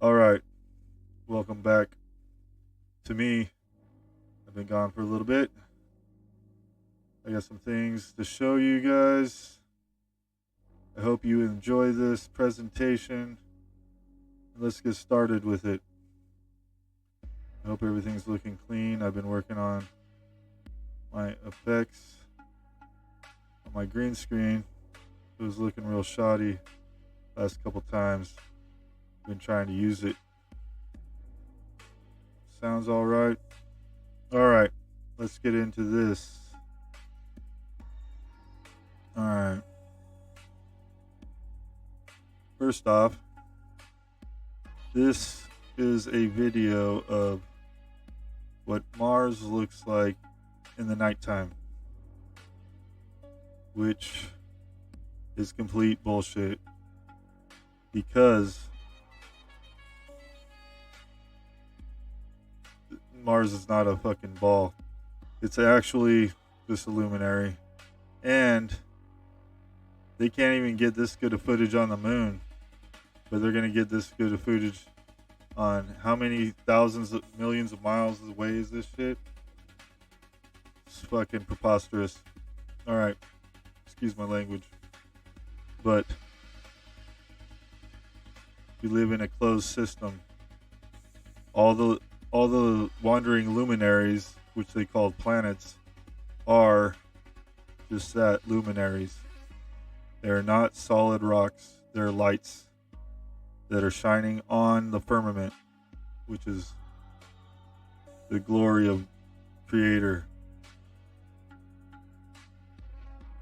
All right, welcome back to me. I've been gone for a little bit. I got some things to show you guys. I hope you enjoy this presentation. Let's get started with it. I hope everything's looking clean. I've been working on my effects on my green screen. It was looking real shoddy last couple times. Been trying to use it. Sounds all right. All right, let's get into this. All right. First off, this is a video of what Mars looks like in the nighttime, which is complete bullshit because Mars is not a fucking ball. It's actually just a luminary. And they can't even get this good of footage on the moon, but they're going to get this good of footage on how many thousands of millions of miles away is this shit? It's fucking preposterous. Alright, excuse my language. But we live in a closed system. All the wandering luminaries, which they call planets, are just that, luminaries. They're not solid rocks. They're lights that are shining on the firmament, which is the glory of Creator.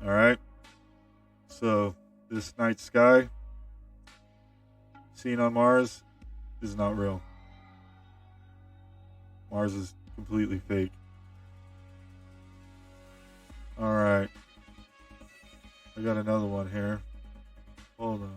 All right. So this night sky seen on Mars is not real. Mars is completely fake. All right. I got another one here. Hold on.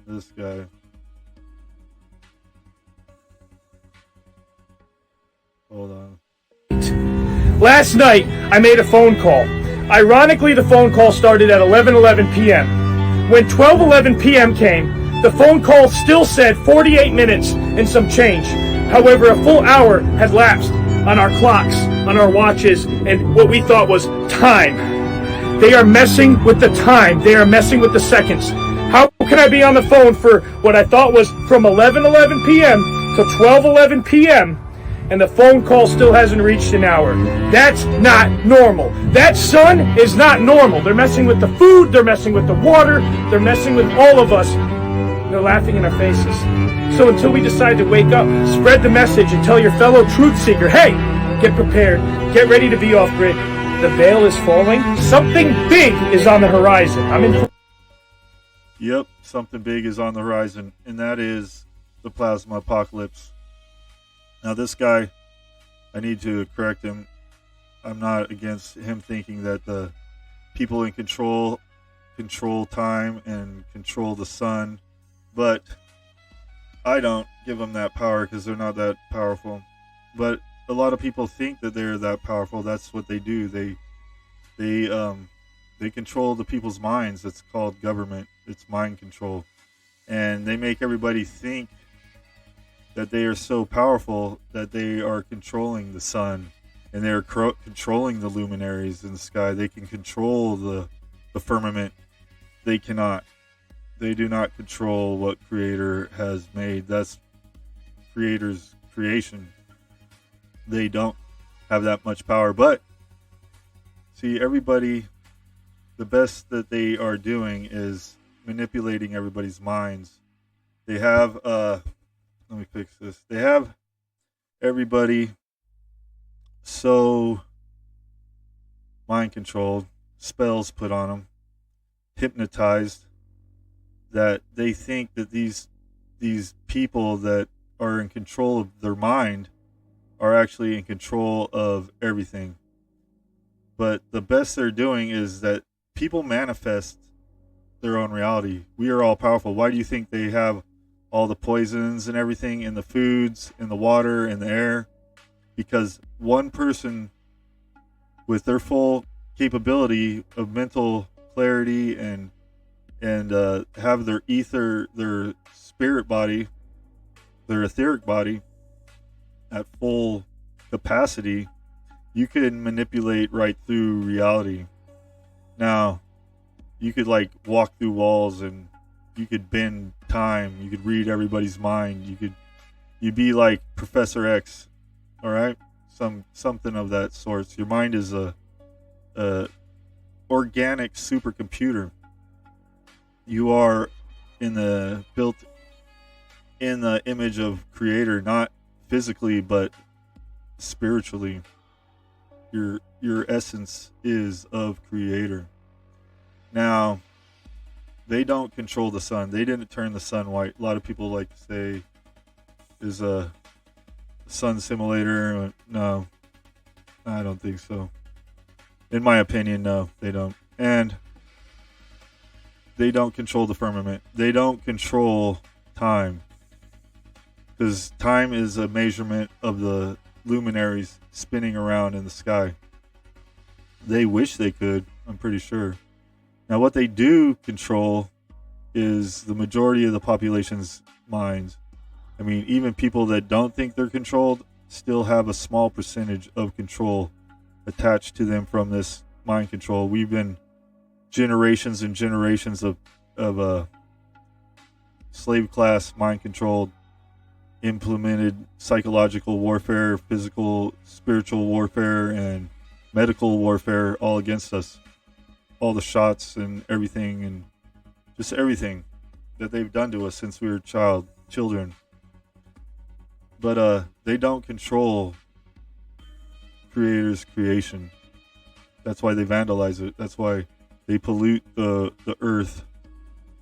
This guy. Hold on. Last night, I made a phone call. Ironically, the phone call started at 11:11 p.m. When 12:11 p.m. came, the phone call still said 48 minutes and some change. However, a full hour had lapsed on our clocks, on our watches, and what we thought was time. They are messing with the time. They are messing with the seconds. How can I be on the phone for what I thought was from 11:11 p.m. to 12:11 p.m. and the phone call still hasn't reached an hour? That's not normal. That sun is not normal. They're messing with the food, they're messing with the water, they're messing with all of us. They're laughing in our faces. So until we decide to wake up, spread the message and tell your fellow truth seeker, hey, get prepared, get ready to be off grid. The veil is falling. Something big is on the horizon. Yep, something big is on the horizon, and that is the plasma apocalypse. Now, this guy, I need to correct him. I'm not against him thinking that the people in control time and control the sun, but I don't give them that power because they're not that powerful. But a lot of people think that they're that powerful. That's what they do. They control the people's minds. It's called government. It's mind control, and they make everybody think that they are so powerful that they are controlling the sun, and they're controlling the luminaries in the sky. They can control the firmament. They cannot. They do not control what Creator has made. That's Creator's creation. They don't have that much power. But see, everybody, the best that they are doing is manipulating everybody's minds. They have let me fix this. They have everybody so mind controlled, spells put on them, hypnotized, that they think that these people that are in control of their mind are actually in control of everything. But the best they're doing is that people manifest their own reality. We are all powerful. Why do you think they have all the poisons and everything in the foods, in the water, in the air, because one person with their full capability of mental clarity and have their ether, their spirit body, their etheric body at full capacity, you can manipulate right through reality. Now, you could like walk through walls and you could bend time. You could read everybody's mind. You'd be like Professor X, all right? Something of that sort. Your mind is a organic supercomputer. You are built in the image of creator, not physically but spiritually. Your essence is of creator. Now, they don't control the sun. They didn't turn the sun white. A lot of people like to say is a sun simulator. No, I don't think so. In my opinion, no, they don't. And they don't control the firmament. They don't control time. Because time is a measurement of the luminaries spinning around in the sky. They wish they could, I'm pretty sure. Now, what they do control is the majority of the population's minds. I mean, even people that don't think they're controlled still have a small percentage of control attached to them from this mind control. We've been generations and generations of slave class mind controlled, implemented psychological warfare, physical, spiritual warfare, and medical warfare all against us. All the shots and everything, and just everything that they've done to us since we were children. But they don't control creator's creation. That's why they vandalize it. That's why they pollute the earth.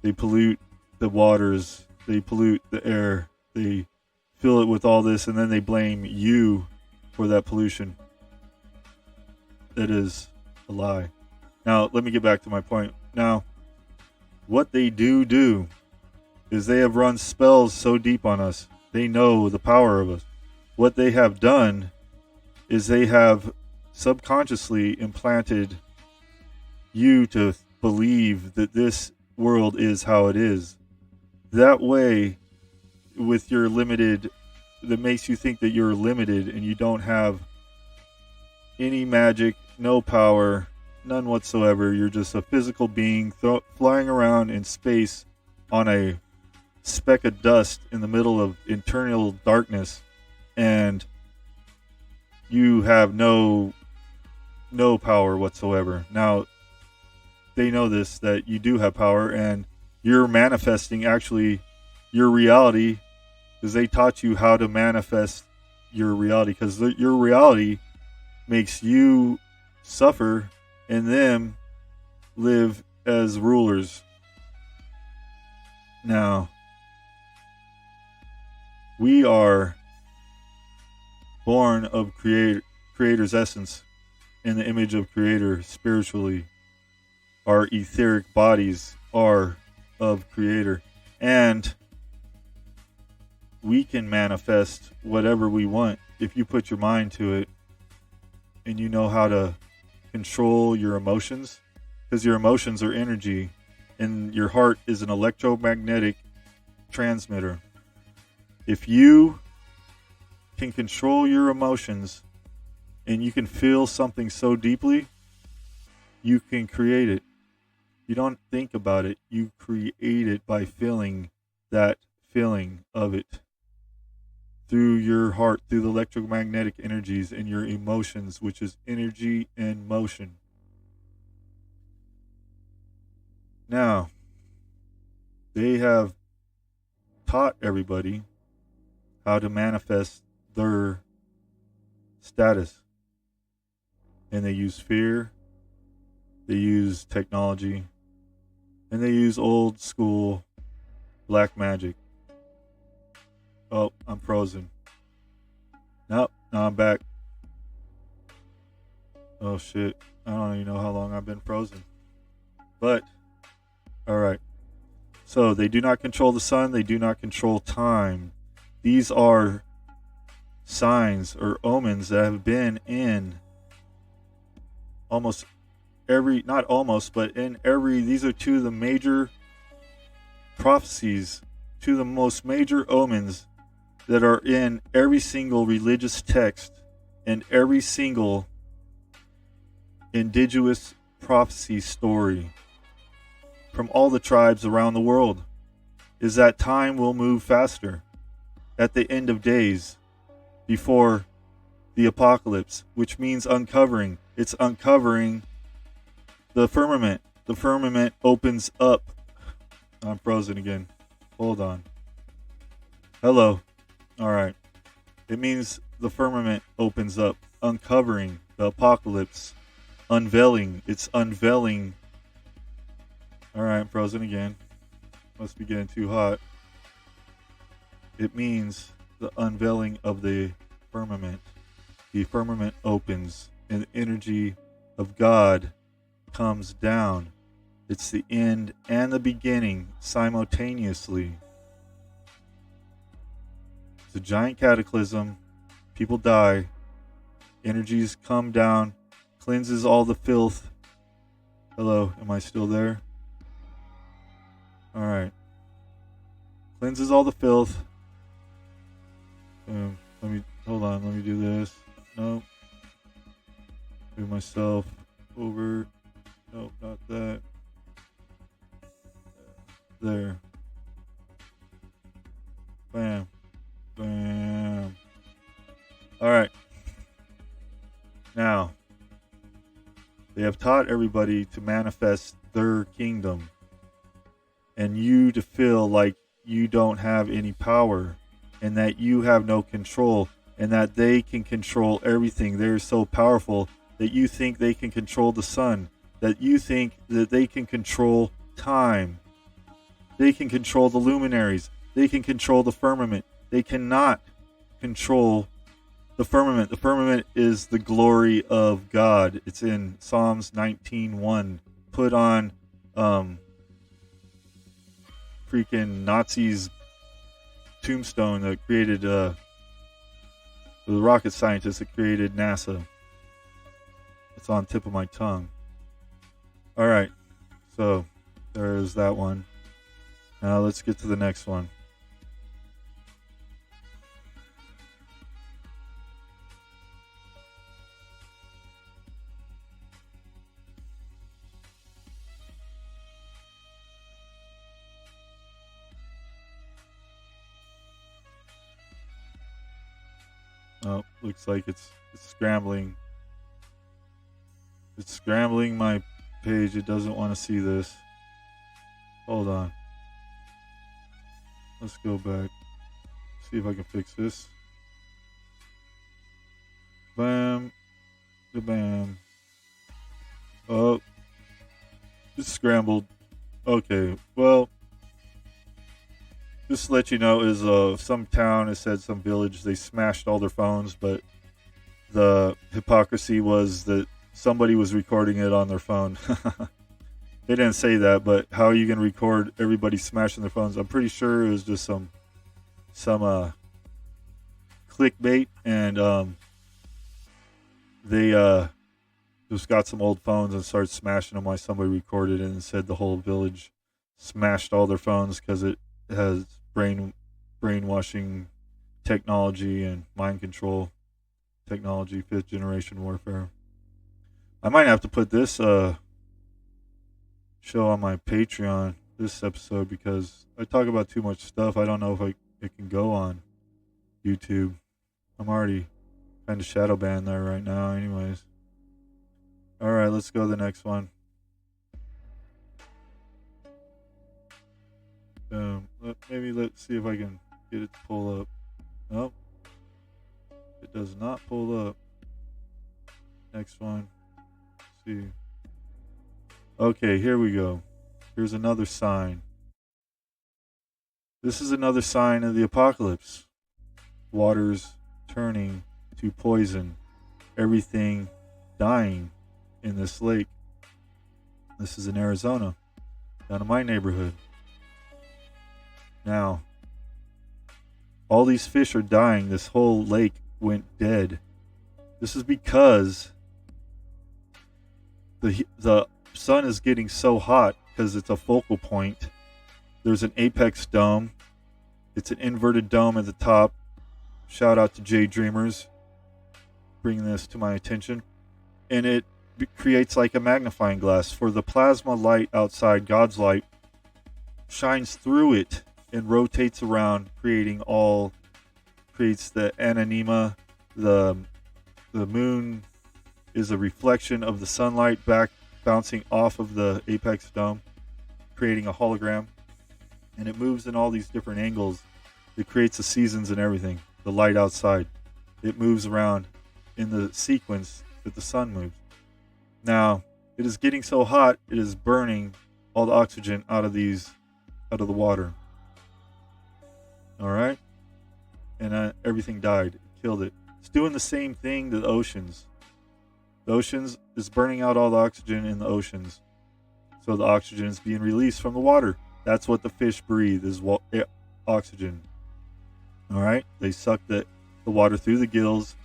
They pollute the waters. They pollute the air. They fill it with all this, and then they blame you for that pollution. That is a lie. Now, let me get back to my point. Now, what they do is they have run spells so deep on us. They know the power of us. What they have done is they have subconsciously implanted you to believe that this world is how it is. That way, with your limited, that makes you think that you're limited and you don't have any magic, no power, none whatsoever. You're just a physical being flying around in space on a speck of dust in the middle of internal darkness, and you have no power whatsoever. Now, they know this, that you do have power, and you're manifesting actually your reality, because they taught you how to manifest your reality, because your reality makes you suffer and them live as rulers. Now, we are born of creator's essence, in the image of creator spiritually. Our etheric bodies are of creator, and we can manifest whatever we want if you put your mind to it and you know how to control your emotions, because your emotions are energy and your heart is an electromagnetic transmitter. If you can control your emotions and you can feel something so deeply, you can create it. You don't think about it, you create it by feeling that feeling of it through your heart, through the electromagnetic energies and your emotions, which is energy and motion. Now, they have taught everybody how to manifest their status. And they use fear, they use technology, and they use old school black magic. Oh, I'm frozen. Nope, now I'm back. Oh shit, I don't even know how long I've been frozen. But, alright. So they do not control the sun, they do not control time. These are signs or omens that have been in almost every, not almost, but in every, these are two of the major prophecies, two of the most major omens that are in every single religious text and every single indigenous prophecy story from all the tribes around the world, is that time will move faster at the end of days before the apocalypse, which means uncovering. It's uncovering the firmament. The firmament opens up. I'm frozen again. Hold on. Hello. All right. It means the firmament opens up, uncovering the apocalypse, unveiling. It's unveiling. All right, I'm frozen again. Must be getting too hot. It means the unveiling of the firmament. The firmament opens and the energy of God comes down. It's the end and the beginning simultaneously. It's a giant cataclysm. People die. Energies come down. Cleanses all the filth. Hello, am I still there? Alright. Cleanses all the filth. Hold on, let me do this. Nope. Move myself over. Nope, not that. There. Bam. Bam. Alright. Now, they have taught everybody to manifest their kingdom, and you to feel like you don't have any power, and that you have no control, and that they can control everything. They're so powerful that you think they can control the sun, that you think that they can control time. They can control the luminaries. They can control the firmament. They cannot control the firmament. The firmament is the glory of God. It's in Psalms 19:1. Put on freaking Nazis' tombstone that created the rocket scientist that created NASA. It's on the tip of my tongue. All right, so there's that one. Now let's get to the next one. Oh, looks like it's scrambling. It's scrambling my page. It doesn't want to see this. Hold on. Let's go back. See if I can fix this. Bam. Bam. Oh. It's scrambled. Okay. Well, just to let you know, is some town, it said some village, they smashed all their phones, but the hypocrisy was that somebody was recording it on their phone. They didn't say that, but how are you going to record everybody smashing their phones? I'm pretty sure it was just some clickbait, and they just got some old phones and started smashing them while somebody recorded it and said the whole village smashed all their phones because it has brainwashing technology and mind control technology, 5th generation warfare. I might have to put this show on my Patreon, this episode, because I talk about too much stuff. I don't know if it can go on YouTube. I'm already kind of shadow banned there right now anyways. All right, let's go to the next one. Maybe let's see if I can get it to pull up. Nope. It does not pull up. Next one. Let's see. Okay, here we go. Here's another sign. This is another sign of the apocalypse. Waters turning to poison. Everything dying in this lake. This is in Arizona, down in my neighborhood. Now, all these fish are dying. This whole lake went dead. This is because the sun is getting so hot because it's a focal point. There's an apex dome. It's an inverted dome at the top. Shout out to J Dreamers bringing this to my attention. And it creates like a magnifying glass for the plasma light outside. God's light shines through it and rotates around, creates the anonema. The moon is a reflection of the sunlight back bouncing off of the apex dome, creating a hologram. And it moves in all these different angles. It creates the seasons and everything. The light outside. It moves around in the sequence that the sun moves. Now, it is getting so hot, it is burning all the oxygen out of the water. All right? And everything died. It killed it. It's doing the same thing to the oceans. The oceans is burning out all the oxygen in the oceans. So the oxygen is being released from the water. That's what the fish breathe, is oxygen. All right? They suck the water through the gills.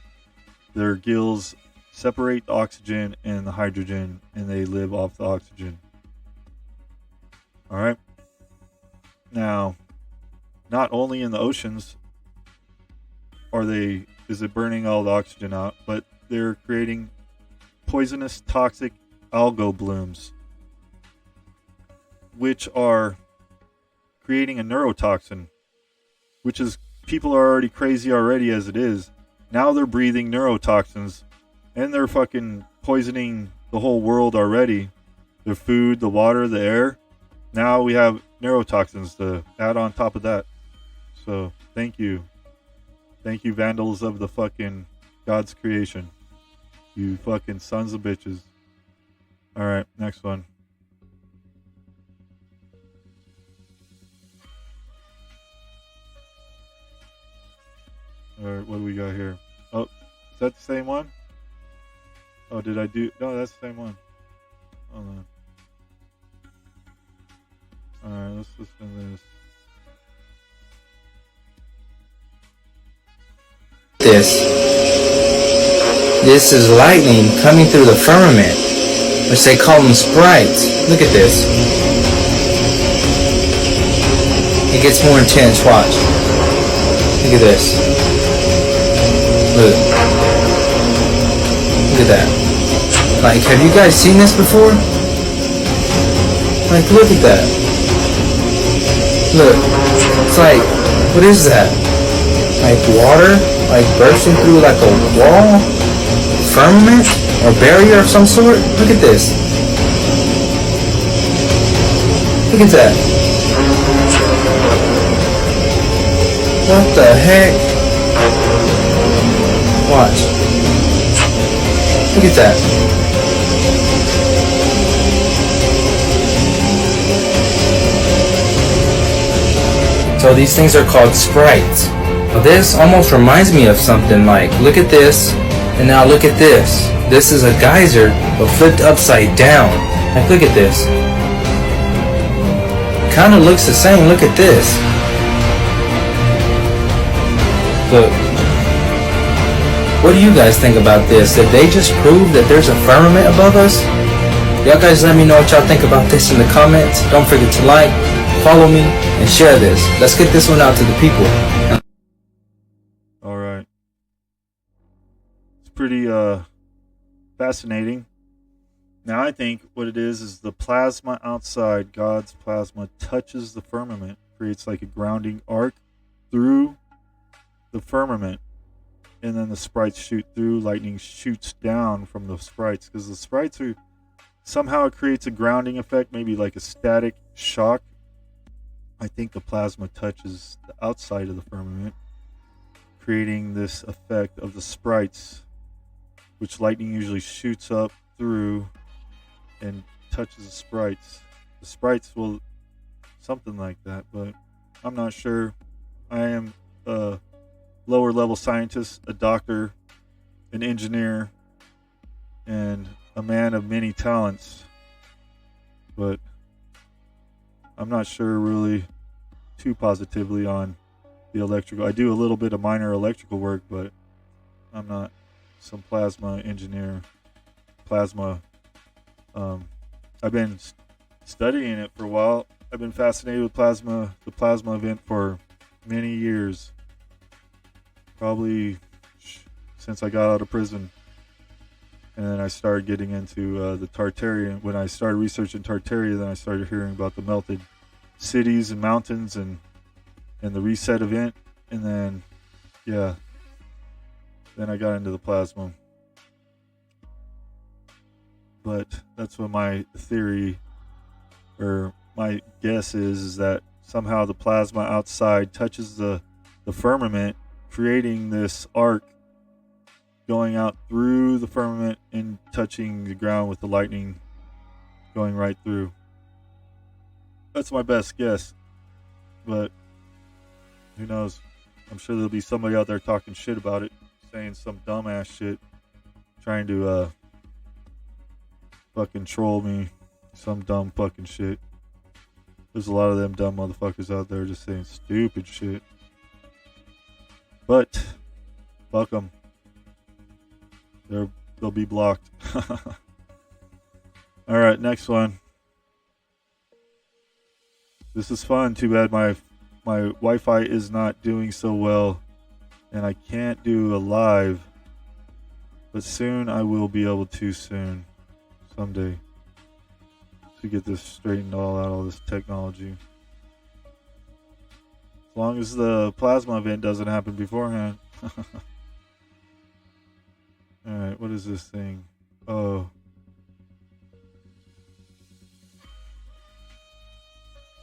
Their gills separate the oxygen and the hydrogen, and they live off the oxygen. All right? Now, not only in the oceans is it burning all the oxygen out, but they're creating poisonous, toxic algal blooms, which are creating a neurotoxin, which is, people are already crazy already as it is. Now they're breathing neurotoxins, and they're fucking poisoning the whole world already. The food, the water, the air. Now we have neurotoxins to add on top of that. So, thank you. Thank you, vandals of the fucking God's creation. You fucking sons of bitches. Alright, next one. Alright, what do we got here? Oh, is that the same one? Oh, did I do... No, that's the same one. Hold on. Alright, let's listen to this. This is lightning coming through the firmament, which they call them sprites. Look at this. It gets more intense, watch. Look at this. Look. Look at that. Like, have you guys seen this before? Like, look at that. Look. It's like, what is that? Like water? Like bursting through like a wall? Firmament? Or barrier of some sort? Look at this. Look at that. What the heck? Watch. Look at that. So these things are called sprites. Now this almost reminds me of something. Like, look at this, and now look at this. This is a geyser, but flipped upside down. Like, look at this. Kind of looks the same. Look at this. Look. What do you guys think about this? Did they just prove that there's a firmament above us? Y'all guys let me know what y'all think about this in the comments. Don't forget to like, follow me, and share this. Let's get this one out to the people. Alright. It's pretty fascinating. Now I think what it is the plasma outside, God's plasma, touches the firmament, creates like a grounding arc through the firmament. And then the sprites shoot through, lightning shoots down from the sprites, because the sprites are, somehow it creates a grounding effect, maybe like a static shock. I think the plasma touches the outside of the firmament, creating this effect of the sprites, which lightning usually shoots up through and touches the sprites. The sprites will, something like that, but I'm not sure. I am a lower level scientist, a doctor, an engineer, and a man of many talents, but I'm not sure really too positively on the electrical. I do a little bit of minor electrical work, but I'm not some plasma engineer. Plasma. I've been studying it for a while. I've been fascinated with the plasma event for many years. Probably since I got out of prison. And then I started getting into the Tartarian. When I started researching Tartaria, then I started hearing about the melted cities and mountains and the reset event. And then, yeah, then I got into the plasma. But that's what my theory, or my guess is that somehow the plasma outside touches the firmament, creating this arc going out through the firmament and touching the ground with the lightning going right through. That's my best guess, but who knows? I'm sure there'll be somebody out there talking shit about it, saying some dumbass shit, trying to fucking troll me, some dumb fucking shit. There's a lot of them dumb motherfuckers out there just saying stupid shit. But fuck them. They'll be blocked. All right, next one. This is fun. Too bad my Wi-Fi is not doing so well, and I can't do a live. But soon I will be able to. Someday, to get this straightened all this technology. As long as the plasma event doesn't happen beforehand. Alright, what is this thing? Oh.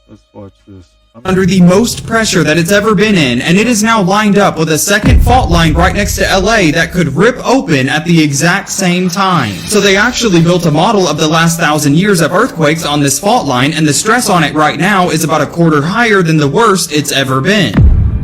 Let's watch this. Under the most pressure that it's ever been in, and it is now lined up with a second fault line right next to LA that could rip open at the exact same time. So they actually built a model of the last 1,000 years of earthquakes on this fault line, and the stress on it right now is about a quarter higher than the worst it's ever been.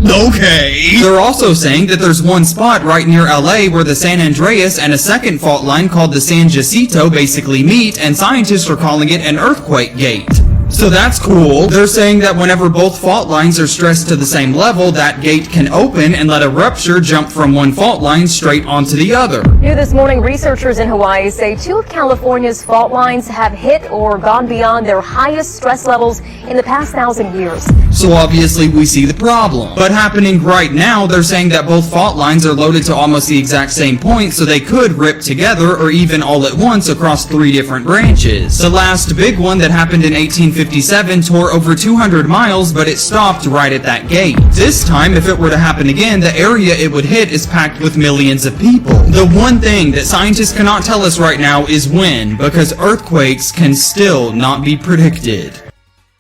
Okay. They're also saying that there's one spot right near LA where the San Andreas and a second fault line called the San Jacinto basically meet, and scientists are calling it an earthquake gate. So that's cool. They're saying that whenever both fault lines are stressed to the same level, that gate can open and let a rupture jump from one fault line straight onto the other. New this morning, researchers in Hawaii say 2 of California's fault lines have hit or gone beyond their highest stress levels in the past 1,000 years. So obviously we see the problem. But happening right now, they're saying that both fault lines are loaded to almost the exact same point, so they could rip together or even all at once across 3 different branches. The last big one that happened in 1857 tore over 200 miles, but it stopped right at that gate. This time, if it were to happen again, the area it would hit is packed with millions of people. The one thing that scientists cannot tell us right now is when, because earthquakes can still not be predicted.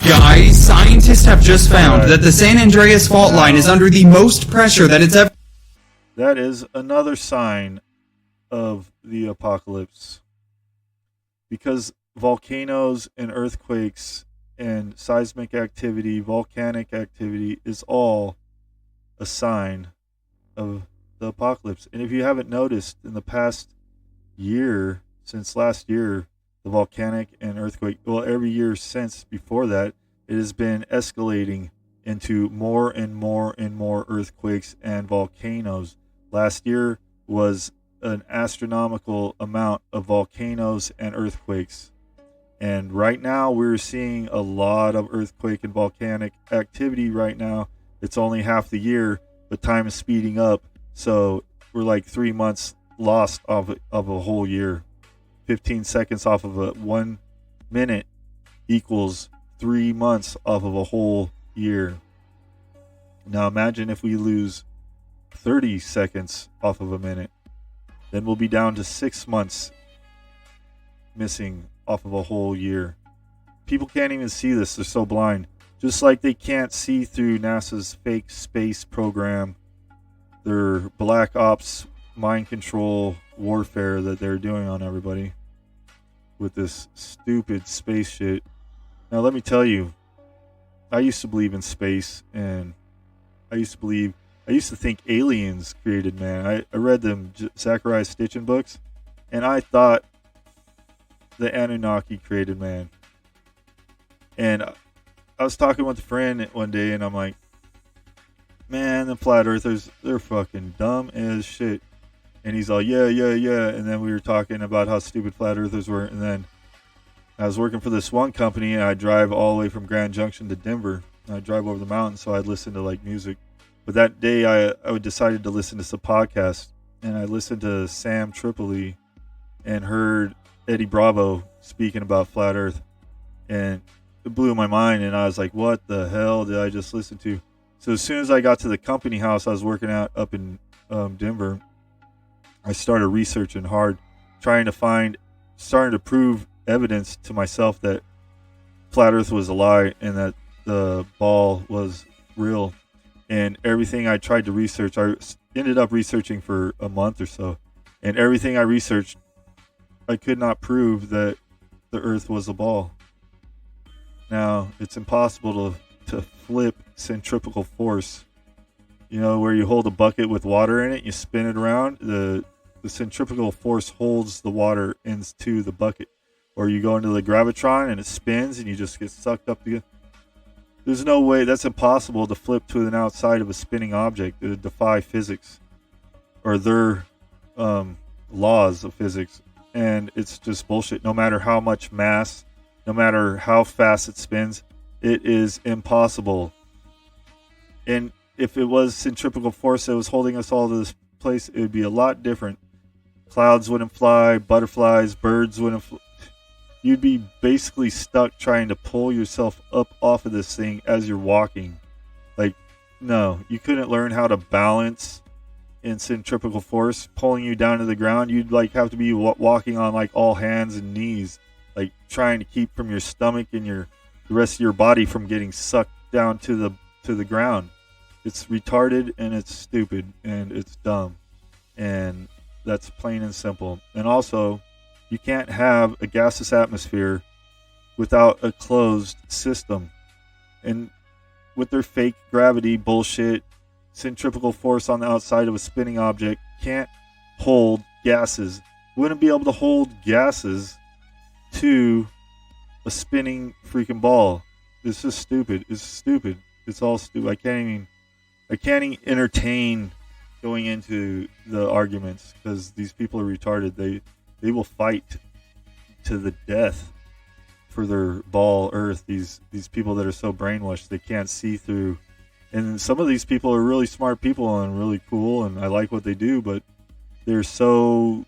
Guys, scientists have just found that the San Andreas fault line is under the most pressure that it's ever... That is another sign of the apocalypse. Because volcanoes and earthquakes and seismic activity, volcanic activity is all a sign of the apocalypse. And if you haven't noticed, in the past year, since last year, the volcanic and earthquake, well, every year since before that, it has been escalating into more and more and more earthquakes and volcanoes. Last year was an astronomical amount of volcanoes and earthquakes. And right now we're seeing a lot of earthquake and volcanic activity right now. It's only half the year, but time is speeding up. So we're like 3 months lost of a whole year. 15 seconds off of a 1 minute equals 3 months off of a whole year. Now imagine if we lose 30 seconds off of a minute. Then we'll be down to 6 months missing off of a whole year. People can't even see this. They're so blind. Just like they can't see through NASA's fake space program, their black ops mind control warfare that they're doing on everybody with this stupid space shit. Now let me tell you, I used to believe in space, and I used to think aliens created man. I read them Zachariah Stitchin books, and I thought the Anunnaki created man. And I was talking with a friend one day, and I'm like, man, the flat earthers, they're fucking dumb as shit. And he's all, yeah, yeah, yeah. And then we were talking about how stupid flat earthers were. And then I was working for this one company, and I drive all the way from Grand Junction to Denver. And I drive over the mountain, so I'd listen to like music. But that day, I decided to listen to some podcasts, and I listened to Sam Tripoli and heard Eddie Bravo speaking about flat Earth, and it blew my mind. And I was like, "What the hell did I just listen to?" So as soon as I got to the company house I was working at up in Denver, I started researching hard, starting to prove evidence to myself that flat Earth was a lie and that the ball was real. And everything I tried to research, I ended up researching for a month or so. And everything I researched, I could not prove that the Earth was a ball. Now, it's impossible to flip centrifugal force. You know, where you hold a bucket with water in it, you spin it around, the centrifugal force holds the water into the bucket. Or you go into the gravitron and it spins and you just get sucked up together. There's no way, that's impossible to flip to an outside of a spinning object. It would defy physics or their laws of physics. And it's just bullshit. No matter how much mass, no matter how fast it spins, it is impossible. And if it was centrifugal force that was holding us all to this place, it would be a lot different. Clouds wouldn't fly, butterflies, birds wouldn't fly. You'd be basically stuck trying to pull yourself up off of this thing as you're walking. Like, no, you couldn't learn how to balance in centrifugal force pulling you down to the ground. You'd like have to be walking on like all hands and knees, like trying to keep from your stomach and the rest of your body from getting sucked down to the ground. It's retarded and it's stupid and it's dumb, and that's plain and simple. And also, you can't have a gaseous atmosphere without a closed system. And with their fake gravity bullshit, centrifugal force on the outside of a spinning object can't hold gases. Wouldn't be able to hold gases to a spinning freaking ball. It's just stupid. It's stupid. It's all stupid. I can't even entertain going into the arguments because these people are retarded. They will fight to the death for their ball Earth. These people that are so brainwashed they can't see through. And some of these people are really smart people and really cool, and I like what they do, but they're so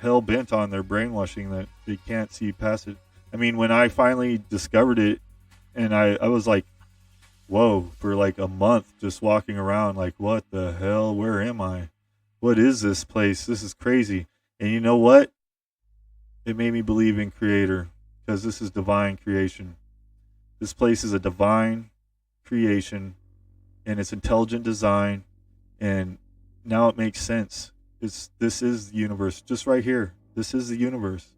hell bent on their brainwashing that they can't see past it. I mean, when I finally discovered it, and I was like, whoa, for like a month just walking around like, what the hell? Where am I? What is this place? This is crazy. And you know what? It made me believe in Creator, because this is divine creation. This place is a divine creation, and it's intelligent design, and now it makes sense. This is the universe, just right here. This is the universe.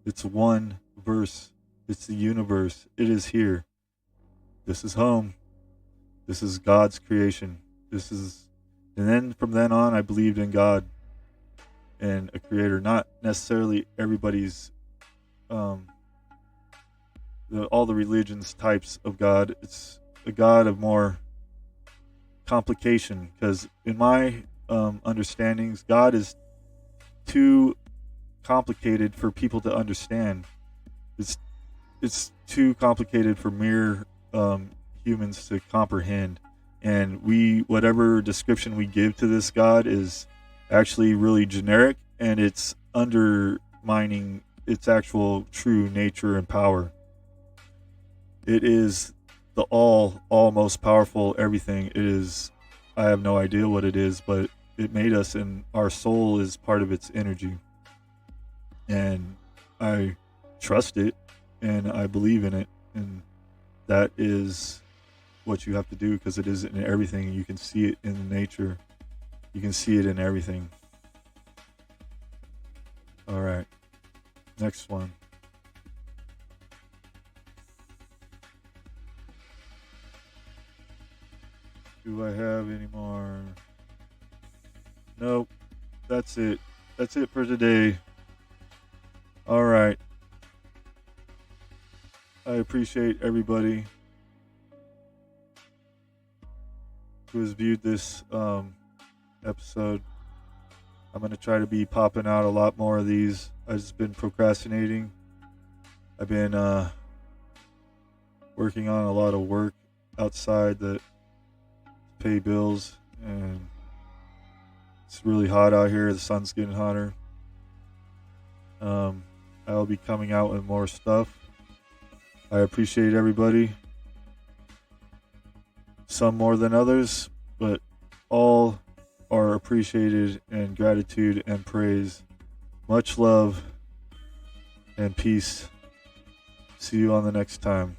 It's one verse. It's the universe. It is here. This is home. This is God's creation. And then from then on, I believed in God and a creator, not necessarily everybody's, all the religions types of God. It's a God of more complication, because in my understandings, God is too complicated for people to understand. It's too complicated for mere humans to comprehend, and whatever description we give to this God is actually really generic, and it's undermining its actual true nature and power. It is the all most powerful everything. It is, I have no idea what it is, but it made us, and our soul is part of its energy, and I trust it and I believe in it, and that is what you have to do, because it is in everything. You can see it in nature. You can see it in everything. All right, next one. Do I have any more? Nope. That's it. That's it for today. All right. I appreciate everybody who has viewed this episode. I'm going to try to be popping out a lot more of these. I've just been procrastinating. I've been working on a lot of work outside that pay bills, and it's really hot out here. The sun's getting hotter. I'll be coming out with more stuff. I appreciate everybody. Some more than others, but all are appreciated, and gratitude and praise. Much love and peace. See you on the next time.